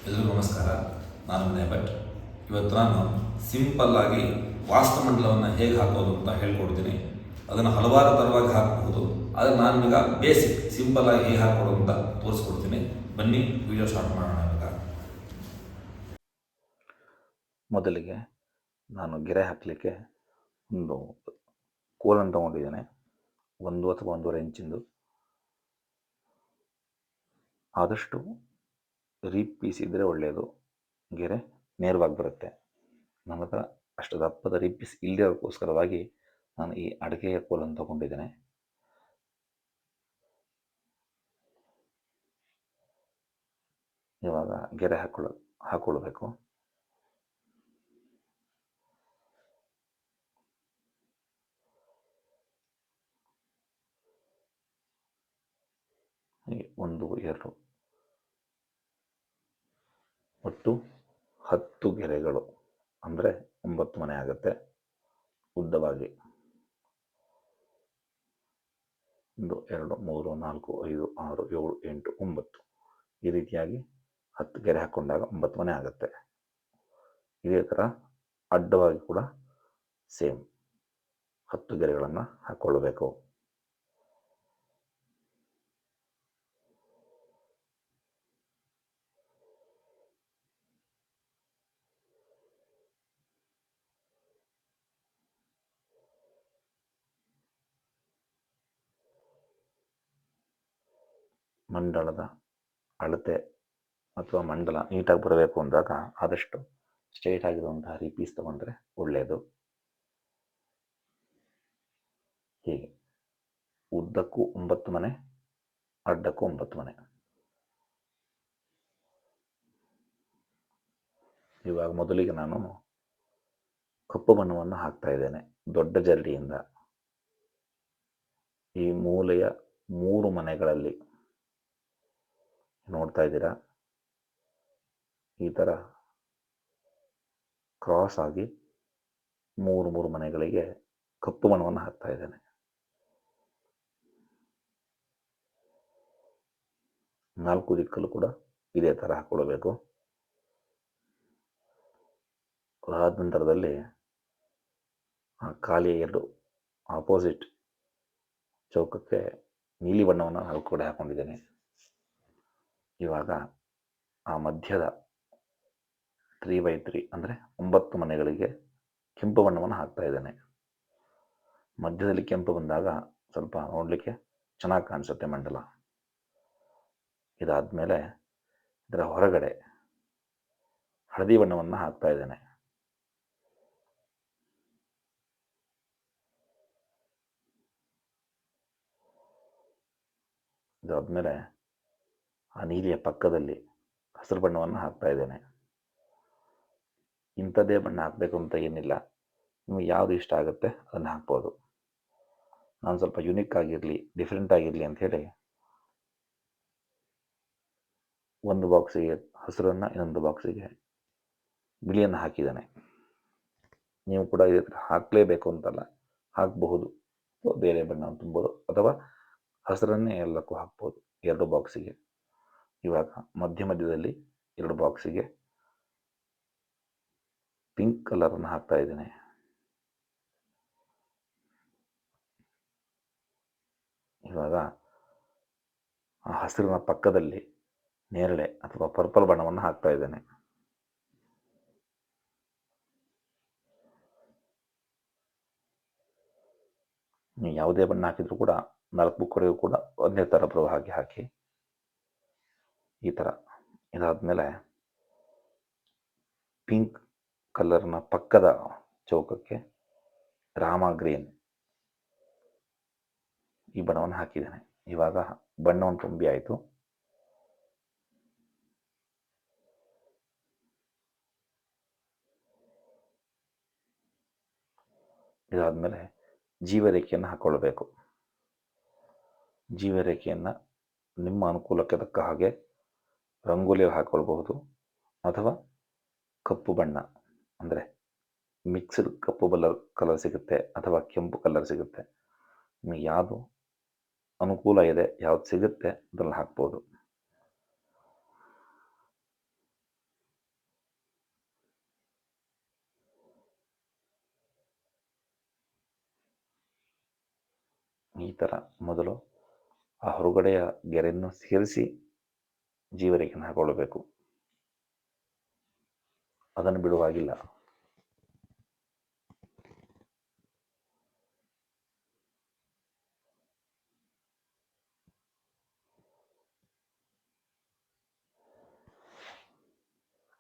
ಎಲ್ರಿಗೂ ನಮಸ್ಕಾರ. ನಾನು ವಿನಯ್ ಭಟ್. ಇವತ್ತು ನಾನು ಸಿಂಪಲ್ಲಾಗಿ ವಾಸ್ತುಮಂಡಲವನ್ನು ಹೇಗೆ ಹಾಕೋದು ಅಂತ ಹೇಳ್ಕೊಡ್ತೀನಿ. ಅದನ್ನು ಹಲವಾರು ಥರವಾಗಿ ಹಾಕಬಹುದು, ಆದರೆ ನಾನು ಈಗ ಬೇಸಿಕ್ ಸಿಂಪಲ್ಲಾಗಿ ಹೇಗೆ ಹಾಕೋದು ಅಂತ ತೋರಿಸ್ಕೊಡ್ತೀನಿ. ಬನ್ನಿ ವಿಡಿಯೋ ಸ್ಟಾರ್ಟ್ ಮಾಡೋಣ. ಇವಾಗ ಮೊದಲಿಗೆ ನಾನು ಗೆರೆ ಹಾಕಲಿಕ್ಕೆ ಒಂದು ಕೋಲನ್ನು ತೊಗೊಂಡಿದ್ದೇನೆ, 1 ಅಥವಾ 1.5 ಇಂಚಿಂದು. ಆದಷ್ಟು ರೀಪ್ ಪೀಸ್ ಇದ್ದರೆ ಒಳ್ಳೆಯದು, ಗೆರೆ ನೇರವಾಗಿ ಬರುತ್ತೆ. ನನ್ನ ಹತ್ರ ಅಷ್ಟು ದಪ್ಪದ ರೀಪ್ ಪೀಸ್ ಇಲ್ಲದಕ್ಕೋಸ್ಕರವಾಗಿ ನಾನು ಈ ಅಡಿಕೆಯ ಕೋಲನ್ನು ತಗೊಂಡಿದ್ದೇನೆ. ಇವಾಗ ಗೆರೆ ಹಾಕೊಳ್ಳಬೇಕು. ಒಂದು 2 ಒಟ್ಟು 10 ಗೆರೆಗಳು, ಅಂದರೆ 9 ಮನೆ ಆಗುತ್ತೆ ಉದ್ದವಾಗಿ. 1 2 3 4 5 6 7 8 9 ಈ ರೀತಿಯಾಗಿ 10 ಗೆರೆ ಹಾಕ್ಕೊಂಡಾಗ 9 ಮನೆ ಆಗುತ್ತೆ. ಇದೇ ಥರ ಅಡ್ಡವಾಗಿ ಕೂಡ ಸೇಮ್ 10 ಗೆರೆಗಳನ್ನು ಹಾಕ್ಕೊಳ್ಬೇಕು. ಮಂಡಲದ ಅಳತೆ ಅಥವಾ ಮಂಡಲ ನೀಟಾಗಿ ಬರಬೇಕು ಅಂದಾಗ ಆದಷ್ಟು ಸ್ಟ್ರೈಟ್ ಆಗಿರುವಂತಹ ರೀಪೀಸ್ ತಗೊಂಡ್ರೆ ಒಳ್ಳೆಯದು. ಹೀಗೆ ಉದ್ದಕ್ಕೂ 9 ಮನೆ, ಅಡ್ಡಕ್ಕೂ 9 ಮನೆ. ಇವಾಗ ಮೊದಲಿಗೆ ನಾನು ಕಪ್ಪು ಬಣ್ಣವನ್ನು ಹಾಕ್ತಾ ಇದ್ದೇನೆ ದೊಡ್ಡ ಜರಡಿಯಿಂದ. ಈ ಮೂಲೆಯ 3 ಮನೆಗಳಲ್ಲಿ ನೋಡ್ತಾ ಇದ್ದೀರಾ, ಈ ಥರ ಕ್ರಾಸ್ ಆಗಿ 3 ಮನೆಗಳಿಗೆ ಕಪ್ಪು ಬಣ್ಣವನ್ನು ಹಾಕ್ತಾ ಇದ್ದೇನೆ. 4 ದಿಕ್ಕಲ್ಲೂ ಕೂಡ ಇದೇ ಥರ ಹಾಕ್ಕೊಳ್ಬೇಕು. ಅದಾದ ನಂತರದಲ್ಲಿ ಖಾಲಿ 2 ಆಪೋಸಿಟ್ ಚೌಕಕ್ಕೆ ನೀಲಿ ಬಣ್ಣವನ್ನು ನಾನು ಕೂಡ ಹಾಕೊಂಡಿದ್ದೇನೆ. ಇವಾಗ ಆ ಮಧ್ಯದ 3x3 ಅಂದರೆ 9 ಮನೆಗಳಿಗೆ ಕೆಂಪು ಬಣ್ಣವನ್ನು ಹಾಕ್ತಾ ಇದ್ದೇನೆ. ಮಧ್ಯದಲ್ಲಿ ಕೆಂಪು ಬಂದಾಗ ಸ್ವಲ್ಪ ನೋಡಲಿಕ್ಕೆ ಚೆನ್ನಾಗಿ ಕಾಣಿಸುತ್ತೆ ಮಂಡಲ. ಇದಾದಮೇಲೆ ಇದರ ಹೊರಗಡೆ ಹಳದಿ ಬಣ್ಣವನ್ನು ಹಾಕ್ತಾ ಇದ್ದೇನೆ. ಇದಾದಮೇಲೆ ಆ ನೀಲಿಯ ಪಕ್ಕದಲ್ಲಿ ಹಸಿರು ಬಣ್ಣವನ್ನು ಹಾಕ್ತಾ ಇದ್ದೇನೆ. ಇಂಥದ್ದೇ ಬಣ್ಣ ಹಾಕಬೇಕು ಅಂತ ಏನಿಲ್ಲ, ನಿಮಗೆ ಯಾವುದು ಇಷ್ಟ ಆಗುತ್ತೆ ಅದನ್ನು ಹಾಕ್ಬೋದು. ನಾನು ಸ್ವಲ್ಪ ಯುನಿಕ್ ಆಗಿರಲಿ, ಡಿಫ್ರೆಂಟ್ ಆಗಿರಲಿ ಅಂಥೇಳಿ ಒಂದು ಬಾಕ್ಸಿಗೆ ಹಸಿರನ್ನು, ಇನ್ನೊಂದು ಬಾಕ್ಸಿಗೆ ಬಿಳಿಯನ್ನು ಹಾಕಿದ್ದೇನೆ. ನೀವು ಕೂಡ ಇದೇ ಥರ ಹಾಕಲೇಬೇಕು ಅಂತಲ್ಲ, ಹಾಕಬಹುದು. ಬೇರೆ ಬಣ್ಣ ತುಂಬೋದು ಅಥವಾ ಹಸಿರನ್ನೇ ಎಲ್ಲಕ್ಕೂ ಹಾಕ್ಬೋದು 2 ಬಾಕ್ಸಿಗೆ. ಇವಾಗ ಮಧ್ಯದಲ್ಲಿ 2 ಬಾಕ್ಸಿಗೆ ಪಿಂಕ್ ಕಲರನ್ನು ಹಾಕ್ತಾ ಇದ್ದೇನೆ. ಇವಾಗ ಆ ಹಸಿರಿನ ಪಕ್ಕದಲ್ಲಿ ನೇರಳೆ ಅಥವಾ ಪರ್ಪಲ್ ಬಣ್ಣವನ್ನು ಹಾಕ್ತಾ ಇದ್ದೇನೆ. ನೀವು ಯಾವುದೇ ಬಣ್ಣ ಹಾಕಿದರೂ ಕೂಡ 4 ಕಡೆಗೂ ಕೂಡ ಒಂದೇ ಥರ ಬರುವ ಹಾಗೆ ಹಾಕಿ. ಈ ಥರ. ಇದಾದಮೇಲೆ ಪಿಂಕ್ ಕಲರ್ನ ಪಕ್ಕದ ಚೌಕಕ್ಕೆ ರಾಮ ಗ್ರೀನ್ ಈ ಬಣ್ಣವನ್ನು ಹಾಕಿದ್ದೇನೆ. ಇವಾಗ ಬಣ್ಣವನ್ನು ತುಂಬಿ ಆಯಿತು. ಇದಾದಮೇಲೆ ಜೀವರೇಖೆಯನ್ನು ಹಾಕ್ಕೊಳ್ಬೇಕು. ಜೀವರೇಖೆಯನ್ನು ನಿಮ್ಮ ಅನುಕೂಲಕ್ಕೆ ತಕ್ಕ ಹಾಗೆ ರಂಗೋಲಿ ಹಾಕ್ಕೊಳ್ಬಹುದು, ಅಥವಾ ಕಪ್ಪು ಬಣ್ಣ ಅಂದರೆ ಮಿಕ್ಸ್ಡ್ ಕಪ್ಪು ಕಲರ್ ಸಿಗುತ್ತೆ, ಅಥವಾ ಕೆಂಪು ಕಲರ್ ಸಿಗುತ್ತೆ. ನಿಮಗೆ ಯಾವುದು ಅನುಕೂಲ ಇದೆ, ಯಾವ್ದು ಸಿಗುತ್ತೆ ಅದರಲ್ಲಿ ಹಾಕ್ಬೋದು. ಈ ಥರ ಮೊದಲು ಆ ಹೊರಗಡೆಯ ಗೆರೆಯನ್ನು ಸೇರಿಸಿ ಜೀವರೇಖೆಯನ್ನು ಹಾಕೊಳ್ಳಬೇಕು. ಅದನ್ನು ಬಿಡುವಾಗಿಲ್ಲ.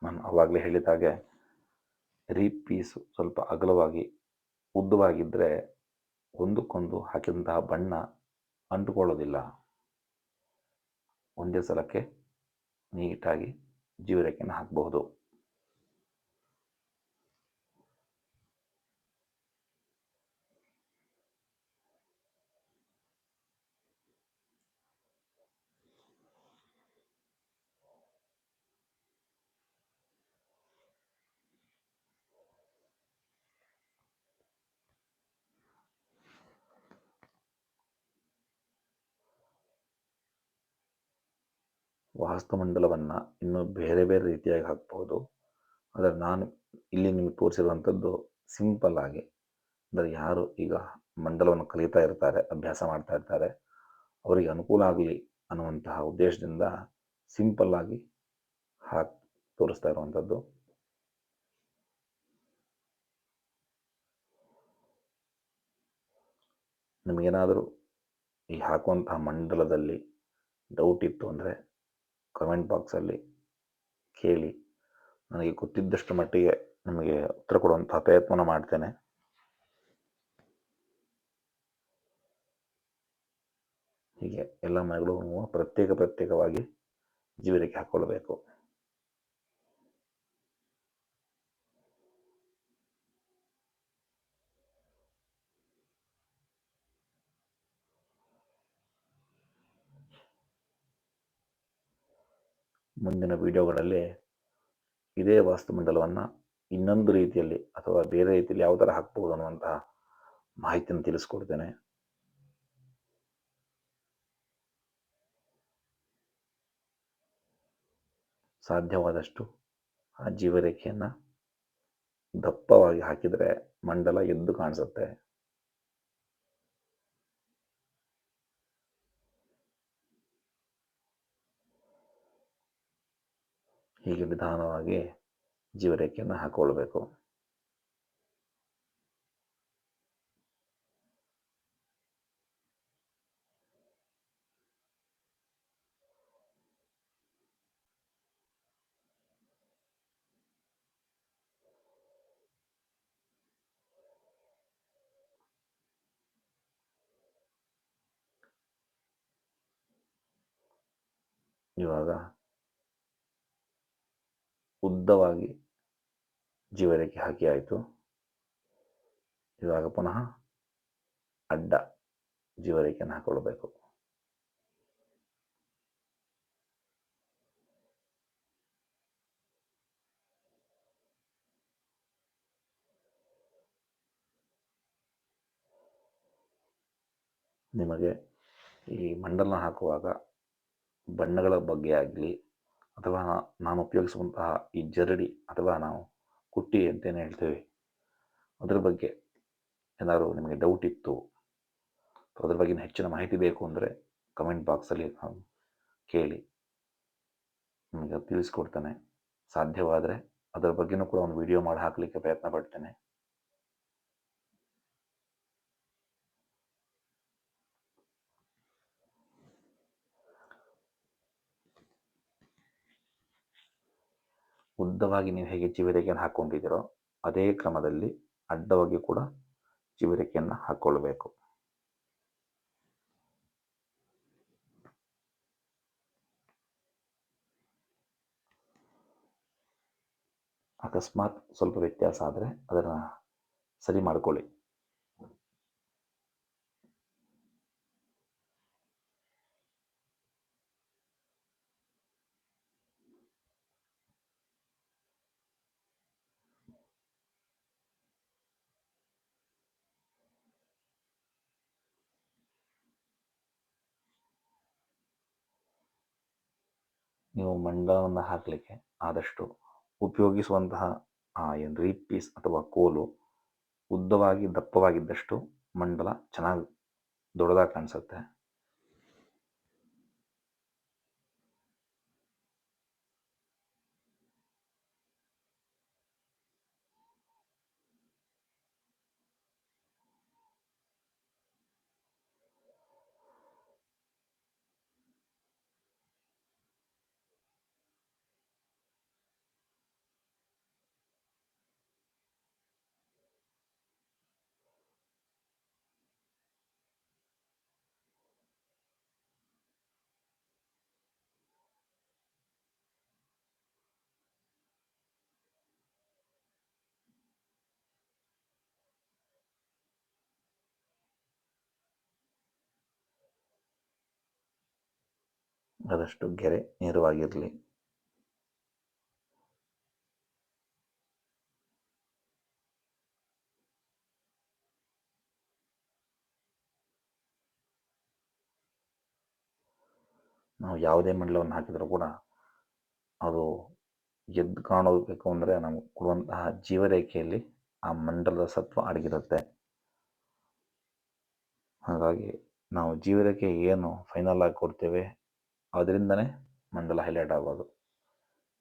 ನಾನು ಆವಾಗಲೇ ಹೇಳಿದ ಹಾಗೆ ರೀಪ್ ಪೀಸು ಸ್ವಲ್ಪ ಅಗಲವಾಗಿ ಉದ್ದವಾಗಿದ್ದರೆ ಒಂದಕ್ಕೊಂದು ಹಾಕಿದಂತಹ ಬಣ್ಣ ಅಂಟುಕೊಳ್ಳೋದಿಲ್ಲ. ಒಂದೇ ಸಲಕ್ಕೆ ನೀಟಾಗಿ ಜೀವರೇಖೆಯನ್ನು ಹಾಕಬಹುದು. ವಾಸ್ತುಮಂಡಲವನ್ನು ಇನ್ನೂ ಬೇರೆ ಬೇರೆ ರೀತಿಯಾಗಿ ಹಾಕ್ಬೋದು. ಆದರೆ ನಾನು ಇಲ್ಲಿ ನಿಮಗೆ ತೋರಿಸಿರುವಂಥದ್ದು ಸಿಂಪಲ್ ಆಗಿ, ಅಂದರೆ ಯಾರು ಈಗ ಮಂಡಲವನ್ನು ಕಲಿತಾ ಇರ್ತಾರೆ, ಅಭ್ಯಾಸ ಮಾಡ್ತಾ ಇರ್ತಾರೆ, ಅವರಿಗೆ ಅನುಕೂಲ ಆಗಲಿ ಅನ್ನುವಂತಹ ಉದ್ದೇಶದಿಂದ ಸಿಂಪಲ್ ಆಗಿ ಹಾಕಿ ತೋರಿಸ್ತಾ ಇರುವಂಥದ್ದು. ನಿಮಗೇನಾದರೂ ಈ ಹಾಕುವಂತಹ ಮಂಡಲದಲ್ಲಿ ಡೌಟ್ ಇತ್ತು ಅಂದರೆ ಕಮೆಂಟ್ ಬಾಕ್ಸಲ್ಲಿ ಕೇಳಿ. ನನಗೆ ಗೊತ್ತಿದ್ದಷ್ಟು ಮಟ್ಟಿಗೆ ನಿಮಗೆ ಉತ್ತರ ಕೊಡುವಂತಹ ಪ್ರಯತ್ನ ಮಾಡ್ತೇನೆ. ಹೀಗೆ ಎಲ್ಲ ಮನೆಗಳು ಪ್ರತ್ಯೇಕವಾಗಿ ಜೀವರೇಖೆ ಹಾಕ್ಕೊಳ್ಬೇಕು. ಮುಂದಿನ ವಿಡಿಯೋಗಳಲ್ಲಿ ಇದೇ ವಾಸ್ತುಮಂಡಲವನ್ನು ಇನ್ನೊಂದು ರೀತಿಯಲ್ಲಿ ಅಥವಾ ಬೇರೆ ರೀತಿಯಲ್ಲಿ ಯಾವ ಥರ ಹಾಕ್ಬೋದು ಅನ್ನುವಂತಹ ಮಾಹಿತಿಯನ್ನು ತಿಳಿಸ್ಕೊಡ್ತೇನೆ. ಸಾಧ್ಯವಾದಷ್ಟು ಆ ಜೀವರೇಖೆಯನ್ನು ದಪ್ಪವಾಗಿ ಹಾಕಿದರೆ ಮಂಡಲ ಎದ್ದು ಕಾಣಿಸುತ್ತೆ. ಹೀಗೆ ನಿಧಾನವಾಗಿ ಜೀವರೇಖೆಯನ್ನು ಹಾಕೊಳ್ಬೇಕು. ಇವಾಗ ಉದ್ದವಾಗಿ ಜೀವರೇಖೆ ಹಾಕಿ ಆಯಿತು. ಇವಾಗ ಪುನಃ ಅಡ್ಡ ಜೀವರೇಖೆಯನ್ನು ಹಾಕೊಳ್ಬೇಕು. ನಿಮಗೆ ಈ ಮಂಡಲ ಹಾಕುವಾಗ ಬಣ್ಣಗಳ ಬಗ್ಗೆ ಆಗಲಿ ಅಥವಾ ನಾನು ಉಪಯೋಗಿಸುವಂತಹ ಈ ಜರಡಿ ಅಥವಾ ನಾವು ಕುಟ್ಟಿ ಅಂತೇನು ಹೇಳ್ತೇವೆ, ಅದರ ಬಗ್ಗೆ ಏನಾದರೂ ನಿಮಗೆ ಡೌಟ್ ಇತ್ತು, ಅದ್ರ ಬಗ್ಗೆ ಹೆಚ್ಚಿನ ಮಾಹಿತಿ ಬೇಕು ಅಂದರೆ ಕಮೆಂಟ್ ಬಾಕ್ಸಲ್ಲಿ ಕೇಳಿ, ನಿಮಗೆ ತಿಳಿಸ್ಕೊಡ್ತೇನೆ. ಸಾಧ್ಯವಾದರೆ ಅದರ ಬಗ್ಗೆನೂ ಕೂಡ ಒಂದು ವಿಡಿಯೋ ಮಾಡಿ ಹಾಕಲಿಕ್ಕೆ ಪ್ರಯತ್ನ ಪಡ್ತೇನೆ. ಉದ್ದವಾಗಿ ನೀವು ಹೇಗೆ ಜೀವರೇಖೆಯನ್ನು ಹಾಕ್ಕೊಂಡಿದ್ದೀರೋ ಅದೇ ಕ್ರಮದಲ್ಲಿ ಅಡ್ಡವಾಗಿ ಕೂಡ ಜೀವರೇಖೆಯನ್ನು ಹಾಕ್ಕೊಳ್ಬೇಕು. ಅಕಸ್ಮಾತ್ ಸ್ವಲ್ಪ ವ್ಯತ್ಯಾಸ ಆದರೆ ಅದನ್ನು ಸರಿ ಮಾಡಿಕೊಳ್ಳಿ. ನೀವು ಮಂಡಲವನ್ನು ಹಾಕಲಿಕ್ಕೆ ಆದಷ್ಟು ಉಪಯೋಗಿಸುವಂತಹ ಏನು ರೀಪ್ ಪೀಸ್ ಅಥವಾ ಕೋಲು ಉದ್ದವಾಗಿ ದಪ್ಪವಾಗಿದ್ದಷ್ಟು ಮಂಡಲ ಚೆನ್ನಾಗಿ ದೊಡ್ಡದಾಗಿ ಕಾಣಿಸುತ್ತೆ. ಆದಷ್ಟು ಗೆರೆ ನೇರವಾಗಿರಲಿ. ನಾವು ಯಾವುದೇ ಮಂಡಲವನ್ನು ಹಾಕಿದರೂ ಕೂಡ ಅದು ಎದ್ದು ಕಾಣಬೇಕು ಅಂದರೆ ನಾವು ಕೊಡುವಂತಹ ಜೀವರೇಖೆಯಲ್ಲಿ ಆ ಮಂಡಲದ ಸತ್ವ ಅಡಗಿರುತ್ತೆ. ಹಾಗಾಗಿ ನಾವು ಜೀವರೇಖೆ ಏನು ಫೈನಲ್ ಆಗಿ ಕೊಡ್ತೇವೆ ಅದರಿಂದನೇ ಮಂಡಲ ಹೈಲೈಟ್ ಆಗೋದು.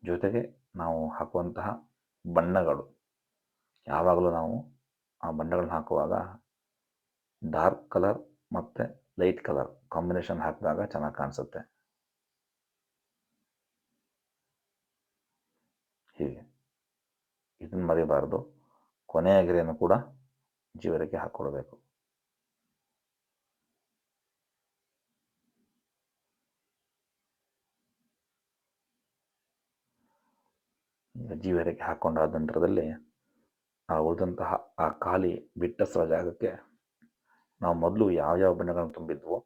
ಜೊತೆಗೆ ನಾವು ಹಾಕುವಂತಹ ಬಣ್ಣಗಳು ಯಾವಾಗಲೂ ನಾವು ಆ ಬಣ್ಣಗಳನ್ನ ಹಾಕುವಾಗ ಡಾರ್ಕ್ ಕಲರ್ ಮತ್ತು ಲೈಟ್ ಕಲರ್ ಕಾಂಬಿನೇಷನ್ ಹಾಕಿದಾಗ ಚೆನ್ನಾಗಿ ಕಾಣಿಸುತ್ತೆ. ಹೀಗೆ ಇದನ್ನು ಮರಿಬಾರ್ದು. ಕೊನೆಯ ಗೆರೆಯನ್ನು ಕೂಡ ಜೀವರೇಖೆ ಹಾಕ್ಕೊಳ್ಬೇಕು. ಈಗ ಜೀವರೇಖೆ ಹಾಕ್ಕೊಂಡಾದ ನಂತರದಲ್ಲಿ ಆ ಉಳಿದಂತಹ ಆ ಖಾಲಿ ಬಿಟ್ಟ ಸ್ಥಳ ಜಾಗಕ್ಕೆ ನಾವು ಮೊದಲು ಯಾವ ಬಣ್ಣಗಳನ್ನು ತುಂಬಿದ್ವೋ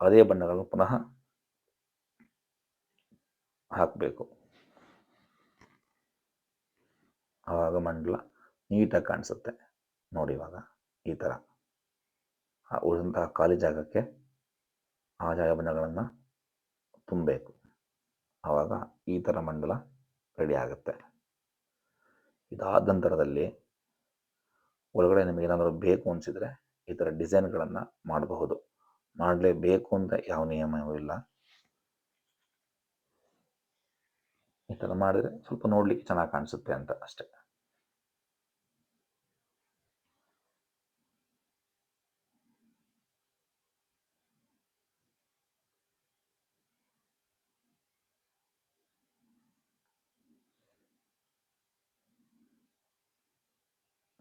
ಅದೇ ಬಣ್ಣಗಳನ್ನು ಪುನಃ ಹಾಕಬೇಕು. ಆವಾಗ ಮಂಡಲ ನೀಟಾಗಿ ಕಾಣಿಸುತ್ತೆ. ನೋಡಿ ಇವಾಗ ಈ ಥರ ಆ ಉಳಿದಂತಹ ಖಾಲಿ ಜಾಗಕ್ಕೆ ಆ ಬಣ್ಣಗಳನ್ನು ತುಂಬಬೇಕು. ಆವಾಗ ಈ ಥರ ಮಂಡಲ ರೆಡಿ ಆಗುತ್ತೆ. ಇದಾದ ನಂತರದಲ್ಲಿ ಒಳಗಡೆ ನಿಮಗೇನಾದರೂ ಬೇಕು ಅನಿಸಿದರೆ ಈ ಥರ ಡಿಸೈನ್ಗಳನ್ನು ಮಾಡಬಹುದು. ಮಾಡಲೇಬೇಕು ಅಂತ ಯಾವ ನಿಯಮವೂ ಇಲ್ಲ. ಈ ಥರ ಮಾಡಿದರೆ ಸ್ವಲ್ಪ ನೋಡಲಿಕ್ಕೆ ಚೆನ್ನಾಗಿ ಕಾಣಿಸುತ್ತೆ ಅಂತ ಅಷ್ಟೆ.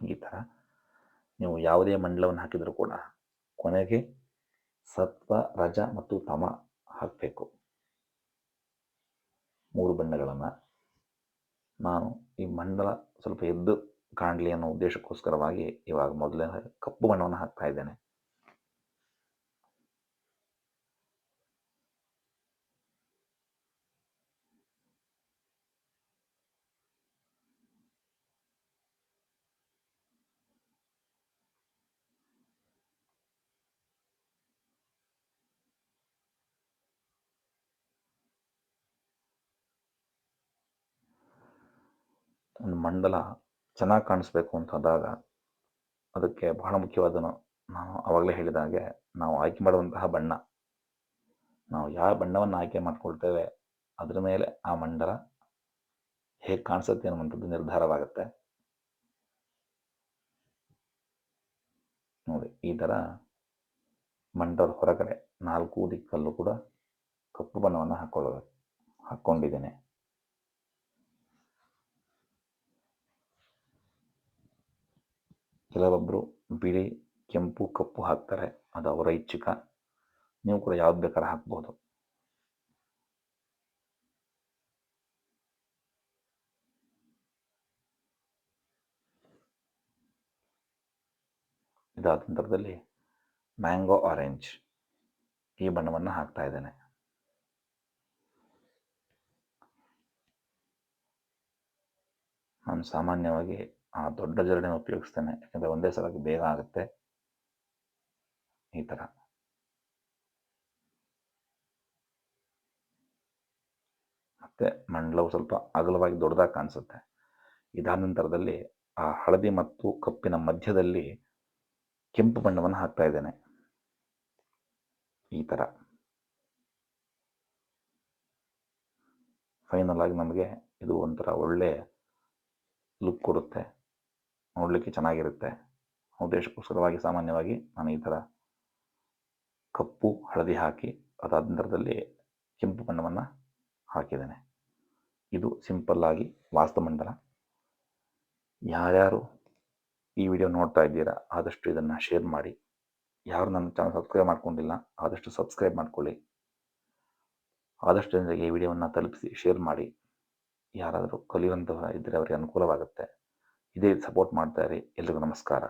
ಈ ಥರ ನೀವು ಯಾವುದೇ ಮಂಡಲವನ್ನು ಹಾಕಿದರೂ ಕೂಡ ಕೊನೆಗೆ ಸತ್ವ, ರಜ ಮತ್ತು ತಮ ಹಾಕಬೇಕು. 3 ಬಣ್ಣಗಳನ್ನು ನಾನು ಈ ಮಂಡಲ ಸ್ವಲ್ಪ ಎದ್ದು ಕಾಣಲಿ ಅನ್ನೋ ಉದ್ದೇಶಕ್ಕೋಸ್ಕರವಾಗಿ ಇವಾಗ ಮೊದಲೇ ಕಪ್ಪು ಬಣ್ಣವನ್ನು ಹಾಕ್ತಾ ಇದ್ದೇನೆ. ಒಂದು ಮಂಡಲ ಚೆನ್ನಾಗಿ ಕಾಣಿಸ್ಬೇಕು ಅಂತಾದಾಗ ಅದಕ್ಕೆ ಬಹಳ ಮುಖ್ಯವಾದನು ನಾನು ಆವಾಗಲೇ ಹೇಳಿದ ಹಾಗೆ ನಾವು ಆಯ್ಕೆ ಮಾಡುವಂತಹ ಬಣ್ಣ. ನಾವು ಯಾವ ಬಣ್ಣವನ್ನು ಆಯ್ಕೆ ಮಾಡ್ಕೊಳ್ತೇವೆ ಅದರ ಮೇಲೆ ಆ ಮಂಡಲ ಹೇಗೆ ಕಾಣಿಸುತ್ತೆ ಅನ್ನುವಂಥದ್ದು ನಿರ್ಧಾರವಾಗುತ್ತೆ. ನೋಡಿ ಈ ಥರ ಮಂಡಲದ ಹೊರಗಡೆ 4 ದಿಕ್ಕಲ್ಲೂ ಕೂಡ ಕಪ್ಪು ಬಣ್ಣವನ್ನು ಹಾಕ್ಕೊಂಡಿದ್ದೇನೆ. ಕೆಲವೊಬ್ಬರು ಬಿಳಿ, ಕೆಂಪು, ಕಪ್ಪು ಹಾಕ್ತಾರೆ. ಅದು ಅವರ ಇಚ್ಛಿಕ. ನೀವು ಕೂಡ ಯಾವ್ದು ಬೇಕಾದ್ರೆ ಹಾಕ್ಬೋದು. ಇದಾದ ನಂತರದಲ್ಲಿ ಮ್ಯಾಂಗೋ ಆರೆಂಜ್ ಈ ಬಣ್ಣವನ್ನು ಹಾಕ್ತಾ ಇದ್ದೇನೆ. ನಾನು ಸಾಮಾನ್ಯವಾಗಿ ಆ ದೊಡ್ಡ ಜರಡಿನ ಉಪಯೋಗಿಸ್ತೇನೆ, ಯಾಕಂದರೆ ಒಂದೇ ಸಲಕ್ಕೆ ಬೇಗ ಆಗುತ್ತೆ. ಈ ಥರ ಮತ್ತೆ ಮಂಡಲವು ಸ್ವಲ್ಪ ಅಗಲವಾಗಿ ದೊಡ್ಡದಾಗಿ ಕಾಣಿಸುತ್ತೆ. ಇದಾದ ನಂತರದಲ್ಲಿ ಆ ಹಳದಿ ಮತ್ತು ಕಪ್ಪಿನ ಮಧ್ಯದಲ್ಲಿ ಕೆಂಪು ಬಣ್ಣವನ್ನು ಹಾಕ್ತಾ ಇದ್ದೇನೆ. ಈ ಥರ ಫೈನಲ್ ಆಗಿ ನಮಗೆ ಇದು ಒಂಥರ ಒಳ್ಳೆ ಲುಕ್ ಕೊಡುತ್ತೆ, ನೋಡಲಿಕ್ಕೆ ಚೆನ್ನಾಗಿರುತ್ತೆ. ಉದ್ದೇಶಕ್ಕೋಸ್ಕರವಾಗಿ ಸಾಮಾನ್ಯವಾಗಿ ನಾನು ಈ ಥರ ಕಪ್ಪು ಹಳದಿ ಹಾಕಿ ಅದಾದ ನಂತರದಲ್ಲಿ ಕೆಂಪು ಬಣ್ಣವನ್ನು ಹಾಕಿದ್ದೇನೆ. ಇದು ಸಿಂಪಲ್ಲಾಗಿ ವಾಸ್ತುಮಂಡಲ. ಯಾರ್ಯಾರು ಈ ವಿಡಿಯೋ ನೋಡ್ತಾ ಇದ್ದೀರಾ ಆದಷ್ಟು ಇದನ್ನು ಶೇರ್ ಮಾಡಿ. ಯಾರು ನನ್ನ ಚಾನಲ್ ಸಬ್ಸ್ಕ್ರೈಬ್ ಮಾಡ್ಕೊಂಡಿಲ್ಲ ಆದಷ್ಟು ಸಬ್ಸ್ಕ್ರೈಬ್ ಮಾಡ್ಕೊಳ್ಳಿ. ಆದಷ್ಟು ಜನರಿಗೆ ಈ ವಿಡಿಯೋವನ್ನು ತಲುಪಿಸಿ ಶೇರ್ ಮಾಡಿ. ಯಾರಾದರೂ ಕಲಿಯುವಂತಹ ಇದ್ದರೆ ಅವರಿಗೆ ಅನುಕೂಲವಾಗುತ್ತೆ. ಇದೇ ಸಪೋರ್ಟ್ ಮಾಡ್ತಾ ಇರಿ. ಎಲ್ರಿಗೂ ನಮಸ್ಕಾರ.